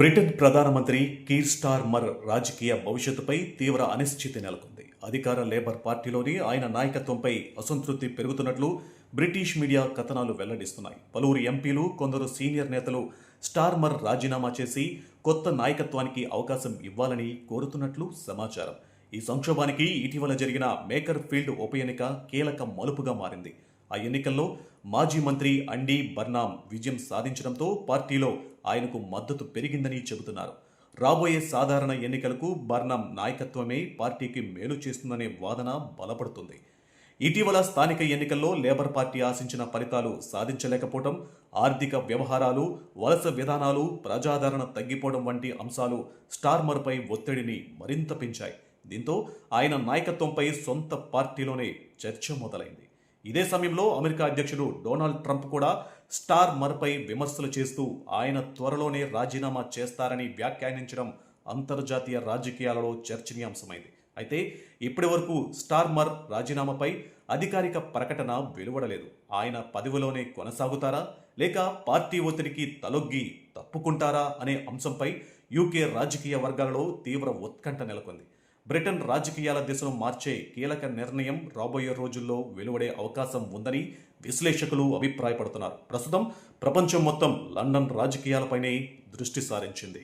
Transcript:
Britain ప్రధానమంత్రి Keir Starmer రాజకీయ భవిష్యత్తుపై తీవ్ర అనిశ్చితి నెలకొంది. అధికార లేబర్ పార్టీలోని ఆయన నాయకత్వంపై అసంతృప్తి పెరుగుతున్నట్లు బ్రిటిష్ మీడియా కథనాలు వెల్లడిస్తున్నాయి. పలువురు ఎంపీలు, కొందరు సీనియర్ నేతలు స్టార్మర్ రాజీనామా చేసి కొత్త నాయకత్వానికి అవకాశం ఇవ్వాలని కోరుతున్నట్లు సమాచారం. ఈ సంక్షోభానికి ఇటీవల జరిగిన మేకర్ ఫీల్డ్ ఉప ఎన్నిక కీలక మలుపుగా మారింది. ఆ ఎన్నికల్లో మాజీ మంత్రి అండీ బర్నామ్ విజయం సాధించడంతో పార్టీలో ఆయనకు మద్దతు పెరిగిందని చెబుతున్నారు. రాబోయే సాధారణ ఎన్నికలకు బర్నామ్ నాయకత్వమే పార్టీకి మేలు చేస్తుందనే వాదన బలపడుతుంది. ఇటీవల స్థానిక ఎన్నికల్లో లేబర్ పార్టీ ఆశించిన ఫలితాలు సాధించలేకపోవడం, ఆర్థిక వ్యవహారాలు, వలస విధానాలు, ప్రజాదరణ తగ్గిపోవడం వంటి అంశాలు స్టార్మర్పై ఒత్తిడిని మరింత పెంచాయి. దీంతో ఆయన నాయకత్వంపై సొంత పార్టీలోనే చర్చ మొదలైంది. ఇదే సమయంలో అమెరికా అధ్యక్షుడు డొనాల్డ్ ట్రంప్ కూడా స్టార్మర్పై విమర్శలు చేస్తూ ఆయన త్వరలోనే రాజీనామా చేస్తారని వ్యాఖ్యానించడం అంతర్జాతీయ రాజకీయాలలో చర్చనీయాంశమైంది. అయితే ఇప్పటి వరకు స్టార్మర్ రాజీనామాపై అధికారిక ప్రకటన వెలువడలేదు. ఆయన పదవిలోనే కొనసాగుతారా లేక పార్టీ ఒత్తిడికి తలొగ్గి తప్పుకుంటారా అనే అంశంపై యూకే రాజకీయ వర్గాలలో తీవ్ర ఉత్కంఠ నెలకొంది. బ్రిటన్ రాజకీయాల దిశను మార్చే కీలక నిర్ణయం రాబోయే రోజుల్లో వెలువడే అవకాశం ఉందని విశ్లేషకులు అభిప్రాయపడుతున్నారు. ప్రస్తుతం ప్రపంచం మొత్తం లండన్ రాజకీయాలపైనే దృష్టి సారించింది.